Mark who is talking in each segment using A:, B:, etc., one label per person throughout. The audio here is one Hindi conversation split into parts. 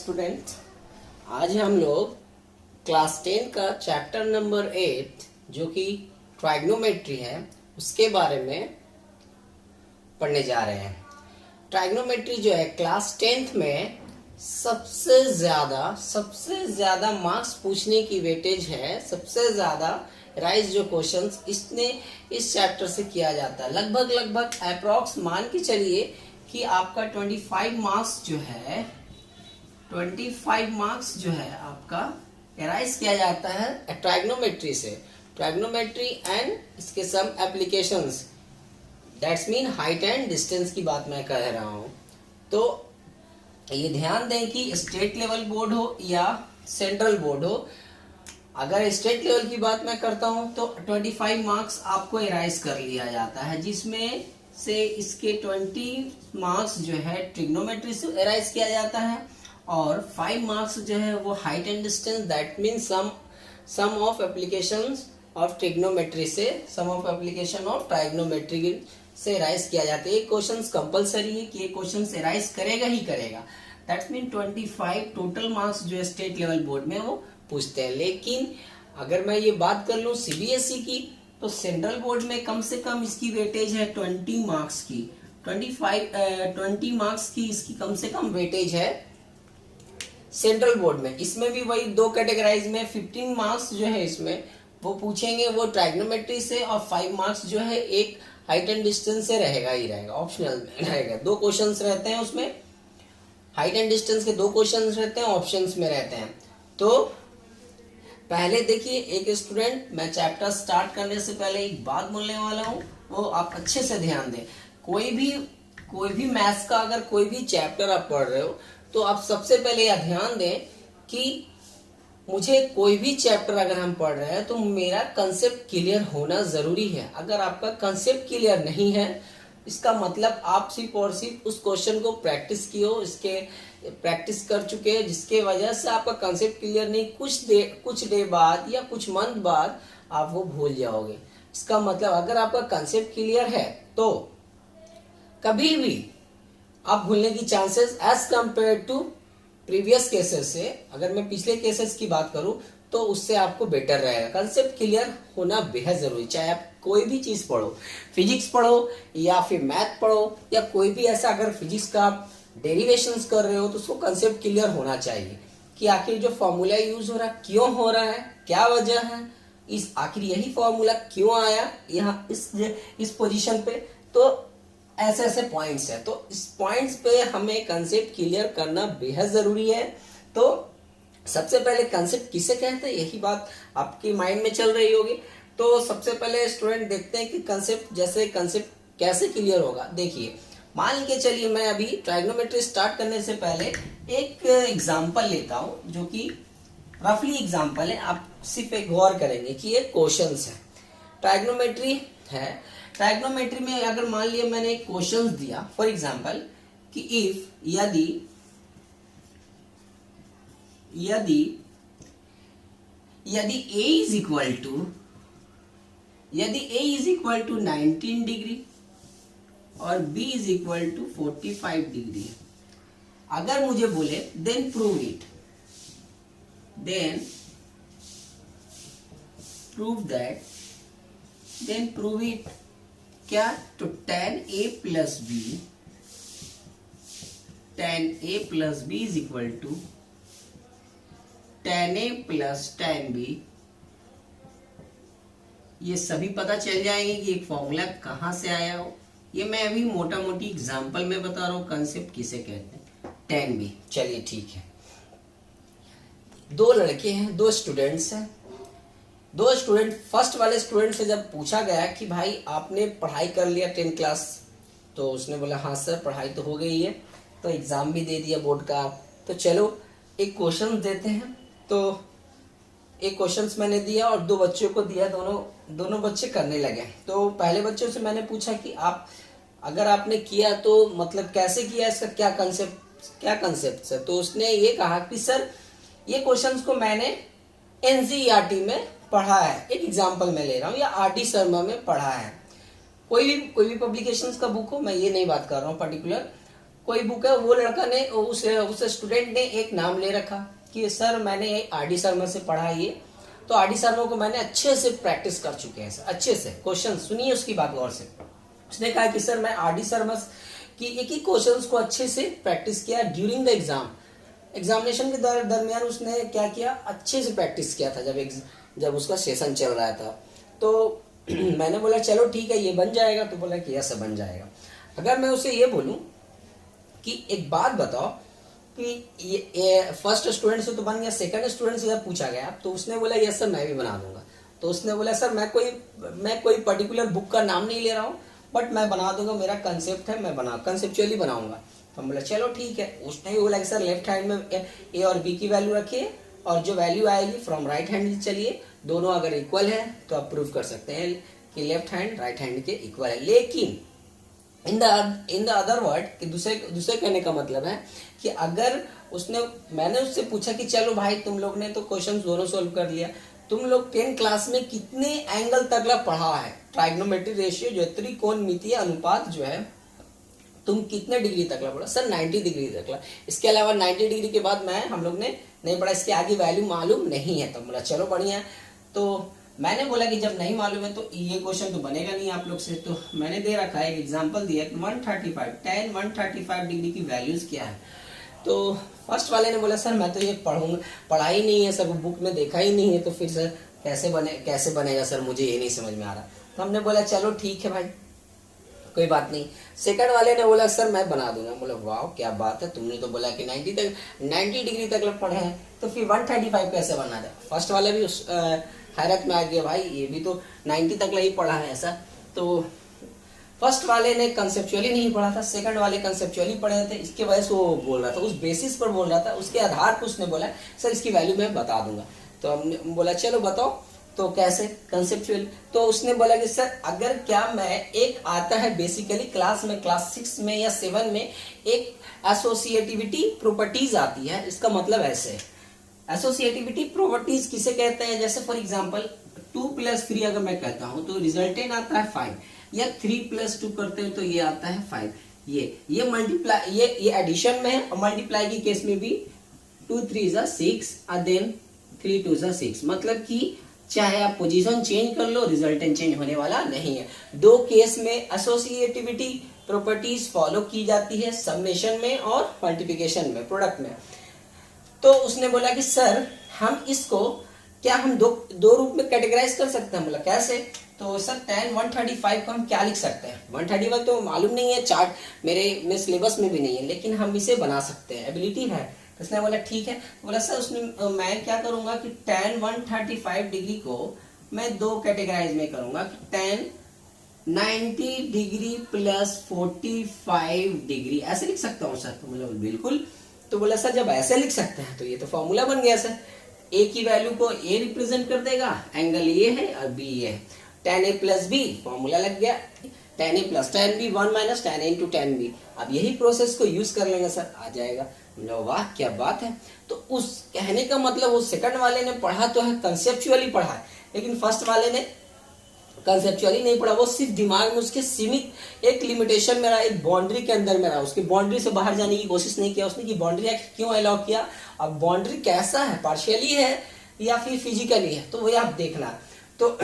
A: स्टूडेंट, आज हम लोग क्लास 10 का चैप्टर नंबर 8 जो कि ट्राइग्नोमेट्री है उसके बारे में पढ़ने जा रहे हैं। ट्राइग्नोमेट्री जो है क्लास 10th में सबसे ज्यादा मार्क्स पूछने की वेटेज है, सबसे ज्यादा राइज जो क्वेश्चंस इसने इस चैप्टर से किया जाता है। लगभग अप्रॉक्स मान के चलिए कि आपका 25 मार्क्स जो है आपका एराइज किया जाता है ट्राइग्नोमेट्री से। ट्राइग्नोमेट्री एंड इसके some applications, that's mean height and distance की बात मैं कह रहा हूं। तो ये ध्यान दें कि स्टेट लेवल बोर्ड हो या सेंट्रल बोर्ड हो, अगर स्टेट लेवल की बात मैं करता हूं तो 25 मार्क्स आपको एराइज कर लिया जाता है, जिसमें से इसके 20 मार्क्स जो है ट्रिग्नोमेट्री से एराइज किया जाता है और 5 मार्क्स जो है वो height and distance, that mean some of applications of trigonometry से, some of application of trigonometry से एराइज किया जाता है। ये क्वेश्चंस कंपलसरी है कि ये क्वेश्चंस एराइज करेगा ही करेगा। दैट्स मीन 25 टोटल मार्क्स जो है स्टेट लेवल बोर्ड में वो पूछते हैं। लेकिन अगर मैं ये बात कर लूं सीबीएसई की, तो सेंट्रल बोर्ड में कम से कम इसकी वेटेज है 20 मार्क्स की। 20 मार्क्स की इसकी कम से कम वेटेज है सेंट्रल बोर्ड में। इसमें भी वही दो कैटेगराइज में 15 मार्क्स जो है इसमें वो पूछेंगे वो ट्राइग्नोमेट्री से, और 5 मार्क्स जो है एक हाइट एंड डिस्टेंस से रहेगा ही रहेगा, ऑप्शनल में रहेगा। दो क्वेश्चंस रहते हैं उसमें, हाइट एंड डिस्टेंस के दो क्वेश्चंस रहते हैं, ऑप्शंस में रहते हैं। तो पहले देखिए एक स्टूडेंट, मैं चैप्टर स्टार्ट करने से पहले एक बात बोलने वाला हूँ, वो आप अच्छे से ध्यान दें। कोई भी मैथ्स का अगर कोई भी चैप्टर आप पढ़ रहे हो तो आप सबसे पहले यह ध्यान दें कि मुझे कोई भी चैप्टर अगर हम पढ़ रहे हैं तो मेरा कंसेप्ट क्लियर होना जरूरी है। अगर आपका कंसेप्ट क्लियर नहीं है, इसका मतलब आप सिर्फ और सिर्फ उस क्वेश्चन को प्रैक्टिस किए हो, इसके प्रैक्टिस कर चुके हैं, जिसके वजह से आपका कंसेप्ट क्लियर नहीं, कुछ डे बाद या कुछ मंथ बाद आप वो भूल जाओगे। इसका मतलब अगर आपका कंसेप्ट क्लियर है तो कभी भी आप भूलने की chances as compare to previous cases से, अगर मैं पिछले केसेस की बात करूं तो उससे आपको बेटर रहेगा। कंसेप्ट क्लियर होना बेहद जरूरी, चाहे आप कोई भी चीज पढ़ो, फिजिक्स पढ़ो या फिर मैथ पढ़ो या कोई भी ऐसा, अगर फिजिक्स का आप डेरिवेशंस कर रहे हो तो उसको कंसेप्ट क्लियर होना चाहिए कि आखिर जो फॉर्मूला यूज हो रहा है क्यों हो रहा है, क्या वजह है, इस आखिर यही फॉर्मूला क्यों आया यहाँ इस पोजीशन पे। तो ऐसे पॉइंट्स है, तो इस पॉइंट्स पे हमें कंसेप्ट क्लियर करना बेहद जरूरी है। तो सबसे पहले कंसेप्ट किसे कहते हैं, यही बात आपके माइंड में चल रही होगी। तो सबसे पहले स्टूडेंट देखते हैं कि कंसेप्ट कैसे क्लियर होगा। देखिए मान के चलिए मैं अभी ट्राइग्नोमेट्री स्टार्ट करने से पहले एक एग्जांपल लेता हूं, जो कि रफली एग्जांपल है, आप सिर्फ एक गौर करेंगे कि ये क्वेश्चंस है, ट्राइग्नोमेट्री है। ट्राइग्नोमेट्री में अगर मान लिया मैंने एक क्वेश्चन दिया, फॉर एग्जांपल कि इफ यदि a is equal to 19 degree और b is equal to 45 degree, अगर मुझे बोले देन प्रूव इट क्या, तो tan a plus b is equal to tan a plus tan b, ये सभी पता चल जाएंगे कि एक फॉर्मूला कहां से आया हो। ये मैं अभी मोटा मोटी एग्जांपल में बता रहा हूं कंसेप्ट किसे कहते हैं, tan b। चलिए ठीक है, दो लड़के हैं, दो स्टूडेंट्स हैं। फर्स्ट वाले स्टूडेंट से जब पूछा गया कि भाई आपने पढ़ाई कर लिया 10 क्लास, तो उसने बोला हाँ सर पढ़ाई तो हो गई है, तो एग्जाम भी दे दिया बोर्ड का, तो चलो एक क्वेश्चन देते हैं। तो एक क्वेश्चंस मैंने दिया और दो बच्चों को दिया, दोनों बच्चे करने लगे। तो पहले बच्चों से मैंने पूछा कि आप अगर आपने किया तो मतलब कैसे किया, इसका क्या कंसेप्ट है। तो उसने ये कहा कि सर ये क्वेश्चंस को मैंने एनसीईआरटी में पढ़ा है, एक एग्जांपल मैं ले रहा हूँ, या आरडी शर्मा में पढ़ा है। कोई भी पब्लिकेशंस का बुक हो, मैं ये नहीं बात कर रहा हूँ पर्टिकुलर, कोई बुक है, वो लड़का ने उस स्टूडेंट ने एक नाम ले रखा कि सर मैंने आरडी शर्मा से पढ़ा है ये, तो आरडी शर्मा को मैंने अच्छे से प्रैक्टिस कर चुके हैं सर, अच्छे से। क्वेश्चन सुनिए उसकी बात गौर से। उसने कहा कि सर मैं आरडी शर्मा की एक ही क्वेश्चंस को अच्छे से प्रैक्टिस किया ड्यूरिंग द एग्जामिनेशन के दरमियान उसने क्या किया, अच्छे से प्रैक्टिस किया था जब उसका सेशन चल रहा था। तो मैंने बोला चलो ठीक है ये बन जाएगा, तो बोला कि यस बन जाएगा। अगर मैं उसे ये बोलूं कि एक बात बताओ कि ये फर्स्ट स्टूडेंट से तो बन गया, सेकंड स्टूडेंट से जब पूछा गया तो उसने बोला यस सर मैं भी बना दूंगा। तो उसने बोला सर मैं कोई पर्टिकुलर बुक का नाम नहीं ले रहा हूँ, बट मैं बना दूंगा, मेरा कंसेप्ट है, मैं कंसेप्चुअली बनाऊंगा। तो हम बोला चलो ठीक है। उसने भी बोला कि सर लेफ्ट हैंड में ए और बी की वैल्यू रखिए, और जो वैल्यू आएगी फ्रॉम राइट हैंड चलिए, दोनों अगर इक्वल है तो आप प्रूव कर सकते हैं कि लेफ्ट हैंड राइट हैंड के इक्वल है। लेकिन इन द अदर वर्ड कि दूसरे कहने का मतलब है कि अगर मैंने उससे पूछा कि चलो भाई तुम लोग ने तो क्वेश्चन दोनों सोल्व कर लिया, तुम लोग 10 क्लास में कितने एंगल तक पढ़ा है, ट्राइग्नोमेट्री रेशियो जो त्रिकोणमितीय अनुपात जो है तुम कितने डिग्री तक पढ़ा? सर 90 डिग्री तक। इसके अलावा 90 डिग्री के बाद हम लोग ने नहीं पढ़ा, इसके आगे वैल्यू मालूम नहीं है। तो बोला चलो बढ़िया। तो मैंने बोला कि जब नहीं मालूम है तो ये क्वेश्चन तो बनेगा नहीं आप लोग से। तो मैंने दे रखा है, एक एग्जांपल दिया 135 डिग्री की वैल्यूज क्या है। तो फर्स्ट वाले ने बोला सर मैं तो ये पढ़ा ही नहीं है सर, बुक में देखा ही नहीं है, तो फिर सर कैसे बनेगा सर, मुझे ये नहीं समझ में आ रहा। तो हमने बोला चलो ठीक है भाई कोई बात नहीं। सेकंड वाले ने बोला सर मैं बना दूंगा। बोला वाह क्या बात है, तुमने तो बोला कि 90 डिग्री तक पढ़े हैं, तो फिर 135 कैसे बना दे? फर्स्ट वाले भी उस हैरत में आ गया, भाई ये भी तो 90 तक ही पढ़ा है ऐसा। तो फर्स्ट वाले ने कंसेप्चुअली नहीं पढ़ा था, सेकंड वाले कंसेप्चुअली पढ़े थे, इसके वजह से वो बोल रहा था, उस बेसिस पर बोल रहा था, उसके आधार पर उसने बोला सर इसकी वैल्यू मैं बता दूंगा। तो हमने बोला चलो बताओ, तो कैसे कंसेप्चुअल? तो उसने बोला कि सर अगर क्या मैं एक आता है बेसिकली क्लास 6 में या 7 में एक एसोसिएटिविटी प्रॉपर्टीज आती है। इसका मतलब ऐसे एसोसिएटिविटी प्रॉपर्टीज किसे कहते हैं? जैसे फॉर एग्जांपल 2 + 3 अगर मैं कहता हूं तो रिजल्टेंट आता है 5, या 3 + 2 करते हैं तो ये आता है 5। ये मल्टीप्लाई ये एडिशन में है, और मल्टीप्लाई की केस में भी 2 3 = 6 और देन 3 2 = 6। मतलब कि चाहे आप पोजीशन चेंज कर लो रिजल्टेंट चेंज होने वाला नहीं है। दो केस में एसोसिएटिविटी प्रॉपर्टीज फॉलो की जाती है, समेशन में और मल्टीप्लिकेशन में, प्रोडक्ट में। तो उसने बोला कि सर हम इसको क्या हम दो रूप में कैटेगराइज कर सकते हैं? बोला कैसे? तो सर tan 135 को हम क्या लिख सकते हैं? 135 तो मालूम नहीं है, चार्ट मेरे सिलेबस में भी नहीं है, लेकिन हम इसे बना सकते हैं, एबिलिटी है। तो उसने बोला ठीक है। बोला सर मैं क्या करूंगा कि tan 135 डिग्री को मैं 2 कैटेगराइज में करूंगा कि tan 90 डिग्री + 45 डिग्री ऐसे लिख सकता हूँ सर? तो बोला बिल्कुल। तो बोला सर जब ऐसे लिख सकते हैं तो ये तो फॉर्मूला बन गया सर, ए की वैल्यू को ए रिप्रेजेंट कर देगा, एंगल ये है और बी ये है, tan a + b फॉर्मूला लग गया, tan a + tan b 1 - tan a × tan b। अब यही प्रोसेस को यूज कर लेंगे सर, आ जाएगा। वाह क्या बात है। तो उस कहने का मतलब वो सेकंड वाले ने पढ़ा तो है, कंसेप्चुअली पढ़ा है, लेकिन फर्स्ट वाले ने कंसेप्चुअली नहीं पढ़ा। वो सिर्फ दिमाग में उसके सीमित एक लिमिटेशन में रहा, एक बाउंड्री के अंदर में रहा, उसकी बाउंड्री से बाहर जाने की कोशिश नहीं किया उसने कि बाउंड्री क्यों अलाउ किया। अब बाउंड्री कैसा है, पार्शियली है या फिर फिजिकली है, तो वही आप देखना। तो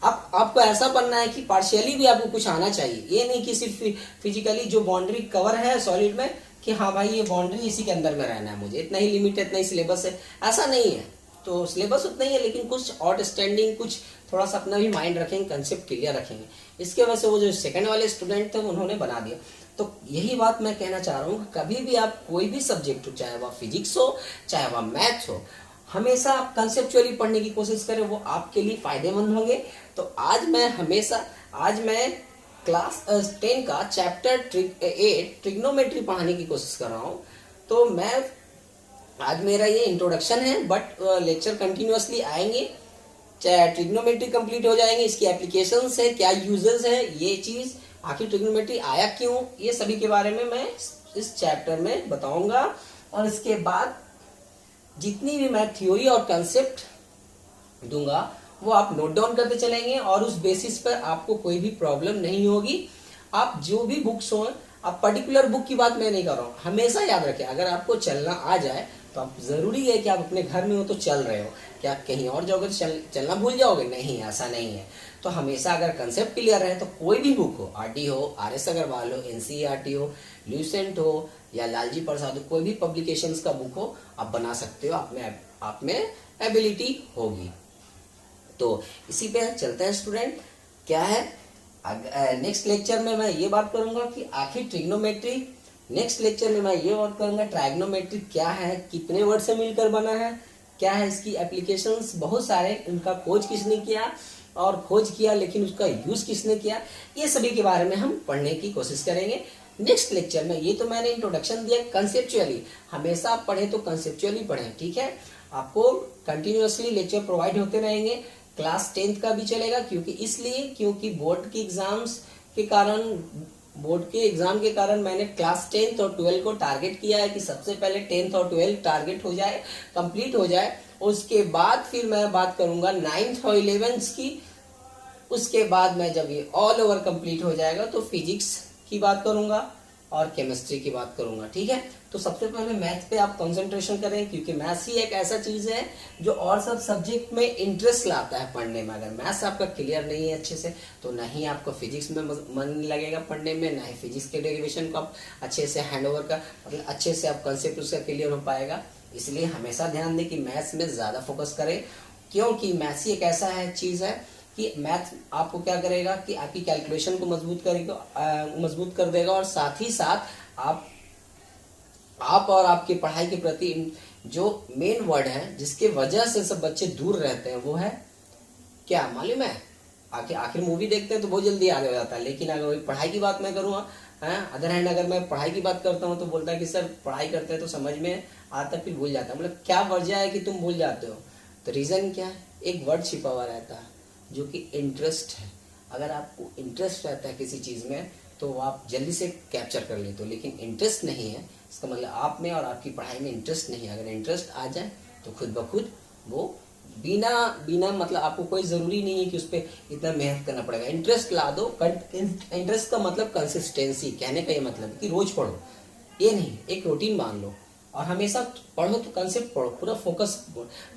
A: अब आपको ऐसा बनना है कि पार्शियली भी आपको कुछ आना चाहिए, ये नहीं कि सिर्फ फिजिकली जो बाउंड्री कवर है सॉलिड में कि हाँ भाई ये बाउंड्री इसी के अंदर में रहना है, मुझे इतना ही लिमिट है, इतना ही सिलेबस है, ऐसा नहीं है। तो सिलेबस उतना ही है, लेकिन कुछ आउटस्टैंडिंग, कुछ थोड़ा सा अपना भी माइंड रखेंगे, कंसेप्ट क्लियर रखेंगे। इसके वजह से वो जो सेकंड वाले स्टूडेंट थे उन्होंने बना दिया। तो यही बात मैं कहना चाह रहा हूँ, कभी भी आप कोई भी सब्जेक्ट हो, चाहे वह फिजिक्स हो चाहे वह मैथ्स हो, हमेशा आप कंसेप्चुअली पढ़ने की कोशिश करें, वो आपके लिए फायदेमंद होंगे। तो आज मैं क्लास 10 का चैप्टर 8 ट्रिग्नोमेट्री पढ़ाने की कोशिश कर रहा हूँ। तो आज मेरा ये इंट्रोडक्शन है, बट लेक्चर कंटिन्यूअसली आएंगे, चाहे ट्रिग्नोमेट्री कंप्लीट हो जाएंगे, इसकी एप्लीकेशंस है, क्या यूजेस है, ये चीज आखिर ट्रिग्नोमेट्री आया क्यों, ये सभी के बारे में मैं इस चैप्टर में बताऊंगा। और इसके बाद जितनी भी मैं थ्योरी और कंसेप्ट दूंगा वो आप नोट डाउन करते चलेंगे, और उस बेसिस पर आपको कोई भी प्रॉब्लम नहीं होगी। आप जो भी बुक्स हो अब पर्टिकुलर बुक की बात मैं नहीं कर रहा हूँ, हमेशा याद रखें अगर आपको चलना आ जाए तो आप जरूरी है कि आप अपने घर में हो तो चल रहे हो, क्या कहीं और जाओगे तो चलना भूल जाओगे? नहीं, ऐसा नहीं है। तो हमेशा अगर कंसेप्ट क्लियर रहे तो कोई भी बुक हो, आरडी हो, आरएस अग्रवाल हो, एनसीईआरटी हो, ल्यूसेंट हो या लालजी प्रसाद हो, कोई भी पब्लिकेशंस का बुक हो आप बना सकते हो, आप में एबिलिटी होगी। तो इसी पे चलते हैं स्टूडेंट। क्या है नेक्स्ट लेक्चर में मैं ये बात करूंगा कि आखिर ट्रिग्नोमेट्री, नेक्स्ट लेक्चर में मैं ये बात करूंगा ट्राइग्नोमेट्री क्या है, कितने वर्ड से मिलकर बना है, क्या है इसकी एप्लीकेशंस, बहुत सारे, उनका खोज किसने किया और खोज किया लेकिन उसका यूज किसने किया, ये सभी के बारे में हम पढ़ने की कोशिश करेंगे नेक्स्ट लेक्चर में। ये तो मैंने इंट्रोडक्शन दिया कंसेप्चुअली, हमेशा आप पढ़े तो कंसेप्चुअली पढ़ें, ठीक है। आपको कंटिन्यूअसली लेक्चर प्रोवाइड होते रहेंगे, क्लास 10th का भी चलेगा, क्योंकि बोर्ड के एग्जाम के कारण मैंने क्लास 10th और 12 को टारगेट किया है कि सबसे पहले 10th और 12 टारगेट हो जाए, कंप्लीट हो जाए, उसके बाद फिर मैं बात करूंगा 9th और 11th की। उसके बाद मैं जब ये ऑल ओवर कंप्लीट हो जाएगा तो फिजिक्स की बात करूंगा और केमिस्ट्री की बात करूंगा, ठीक है। तो सबसे पहले मैथ पे आप कंसंट्रेशन करें, क्योंकि मैथ्स ही एक ऐसा चीज है जो और सब सब्जेक्ट में इंटरेस्ट लाता है पढ़ने में। अगर मैथ्स आपका क्लियर नहीं है अच्छे से तो ना ही आपको फिजिक्स में मन लगेगा पढ़ने में, ना ही फिजिक्स के डेरिवेशन को आप अच्छे से हैंड ओवर का मतलब अच्छे से आप कंसेप्ट उसका क्लियर हो पाएगा। इसलिए हमेशा ध्यान दें कि मैथ्स में ज्यादा फोकस करें, क्योंकि मैथ्स ही एक ऐसा है चीज है कि मैथ आपको क्या करेगा कि आपकी कैलकुलेशन को मजबूत कर देगा, और साथ ही साथ आप और आपकी पढ़ाई के प्रति जो मेन वर्ड है जिसके वजह से सब बच्चे दूर रहते हैं वो है क्या मालूम है? आखिर मूवी देखते हैं तो बहुत जल्दी याद हो जाता है, लेकिन अगर वही पढ़ाई की बात मैं करूँगा, अदर हैंड अगर मैं पढ़ाई की बात करता हूँ तो बोलता है कि सर पढ़ाई करते हैं तो समझ में आता फिर भूल जाता है। मतलब क्या वजह है कि तुम भूल जाते हो? तो रीजन क्या है? एक वर्ड छिपा हुआ रहता है जो कि इंटरेस्ट है। अगर आपको इंटरेस्ट रहता है किसी चीज में तो आप जल्दी से कैप्चर कर लेते हो, लेकिन इंटरेस्ट नहीं है इसका मतलब आप में और आपकी पढ़ाई में इंटरेस्ट नहीं है। अगर इंटरेस्ट आ जाए तो खुद ब खुद वो बिना मतलब आपको कोई जरूरी नहीं है कि उस पर इतना मेहनत करना पड़ेगा। इंटरेस्ट ला दो। इंटरेस्ट का मतलब कंसिस्टेंसी, कहने का ये मतलब कि रोज पढ़ो, ये नहीं एक रूटीन मान लो और हमेशा पढ़ो तो कंसेप्ट पढ़ो, पूरा फोकस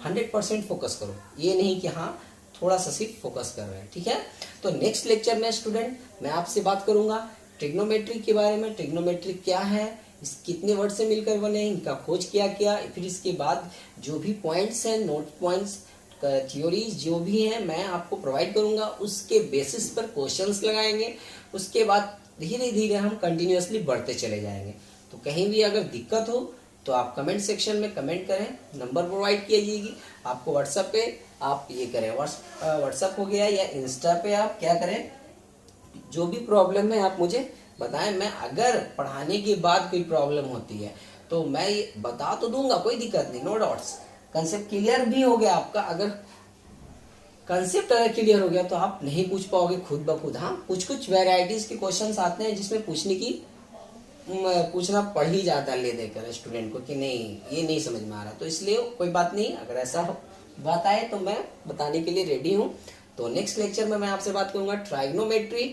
A: 100% फोकस करो, ये नहीं कि हाँ थोड़ा सा सिर्फ फोकस कर रहे हैं, ठीक है। तो नेक्स्ट लेक्चर में स्टूडेंट मैं आपसे बात करूंगा ट्रिग्नोमेट्री के बारे में। ट्रिग्नोमेट्री क्या है, इस कितने वर्ड से मिलकर बने, इनका खोज किया, फिर इसके बाद जो भी पॉइंट्स हैं, नोट पॉइंट्स, थ्योरीज जो भी हैं मैं आपको प्रोवाइड करूंगा, उसके बेसिस पर क्वेश्चंस लगाएंगे। उसके बाद धीरे धीरे हम कंटिन्यूअसली बढ़ते चले जाएंगे। तो कहीं भी अगर दिक्कत हो तो आप कमेंट सेक्शन में कमेंट करें, नंबर प्रोवाइड कीजिएगी आपको व्हाट्सएप पे, आप ये करें व्हाट्सएप हो गया या इंस्टा पे आप क्या करें, जो भी प्रॉब्लम है आप मुझे बताएं। मैं अगर पढ़ाने के बाद कोई प्रॉब्लम होती है तो मैं ये बता तो दूंगा, कोई दिक्कत नहीं, नो डाउट्स। कंसेप्ट क्लियर भी हो गया आपका, अगर कंसेप्ट अगर क्लियर हो गया तो आप नहीं पूछ पाओगे खुद ब खुद। हाँ कुछ वेराइटीज के क्वेश्चंस आते हैं जिसमें पूछना पड़ ही जाता है ले देकर स्टूडेंट को कि नहीं ये नहीं समझ में आ रहा, तो इसलिए कोई बात नहीं, अगर ऐसा बात आए तो मैं बताने के लिए रेडी हूँ। तो नेक्स्ट लेक्चर में मैं आपसे बात करूंगा ट्राइग्नोमेट्री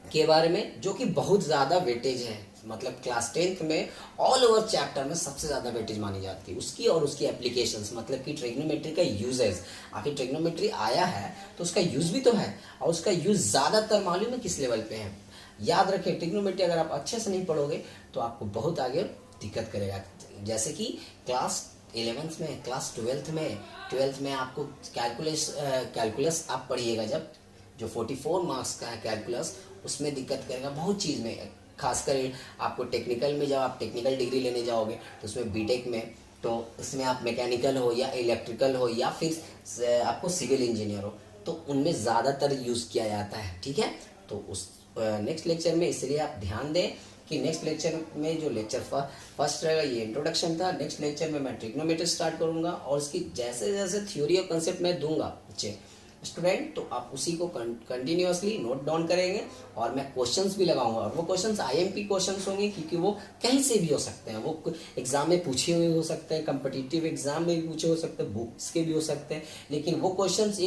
A: के बारे में, जो कि बहुत ज्यादा वेटेज है, मतलब क्लास 10th में ऑल ओवर चैप्टर में सबसे ज्यादा वेटेज मानी जाती है उसकी और उसकी एप्लीकेशंस, मतलब कि ट्रिग्नोमेट्री का यूजेस। आखिर ट्रिग्नोमेट्री आया है तो उसका यूज भी तो है, और उसका यूज ज्यादातर मालूम है किस लेवल पे है। याद रखें ट्रिग्नोमेट्री अगर आप अच्छे से नहीं पढ़ोगे तो आपको बहुत आगे दिक्कत करेगा। जैसे कि क्लास 11th में, क्लास 12th में आपको कैलकुलस आप पढ़िएगा, जब जो 44 मार्क्स का है कैलकुलस, उसमें दिक्कत करेगा बहुत चीज़ में, खासकर आपको टेक्निकल में जब आप टेक्निकल डिग्री लेने जाओगे तो उसमें बीटेक में, तो इसमें आप मैकेनिकल हो या इलेक्ट्रिकल हो या फिर आपको सिविल इंजीनियर हो, तो उनमें ज़्यादातर यूज़ किया जाता है, ठीक है। तो उस नेक्स्ट लेक्चर में इसलिए आप ध्यान दें कि नेक्स्ट लेक्चर में जो लेक्चर फर्स्ट रहेगा ये इंट्रोडक्शन था, नेक्स्ट लेक्चर में मैं ट्रिग्नोमेट्री स्टार्ट करूंगा और उसकी जैसे जैसे थ्योरी और कंसेप्ट मैं दूंगा बच्चे स्टूडेंट, तो आप उसी को कंटिन्यूअसली नोट डाउन करेंगे और मैं क्वेश्चंस भी लगाऊंगा, और वो क्वेश्चंस आईएमपी क्वेश्चंस होंगे, क्योंकि वो कहीं से भी हो सकते हैं, वो एग्जाम में पूछे हुए हो सकते हैं, कम्पिटिटिव एग्जाम में भी पूछे हो सकते हैं, बुक्स के भी हो सकते हैं, लेकिन वो क्वेश्चंस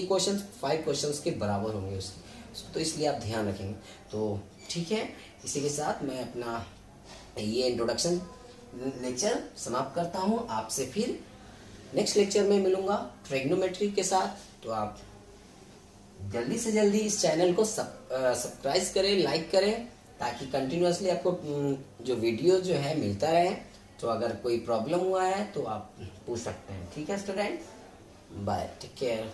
A: 5 क्वेश्चंस के बराबर होंगे उसके। तो इसलिए आप ध्यान रखेंगे। तो ठीक है, इसी के साथ मैं अपना ये इंट्रोडक्शन लेक्चर समाप्त करता हूँ। आपसे फिर नेक्स्ट लेक्चर में मिलूँगा ट्रिग्नोमेट्री के साथ। तो आप जल्दी से जल्दी इस चैनल को सब्सक्राइब करें, लाइक करें, ताकि कंटिन्यूअसली आपको जो वीडियो जो है मिलता रहे। तो अगर कोई प्रॉब्लम हुआ है तो आप पूछ सकते हैं। ठीक है स्टूडेंट, बाय, टेक केयर।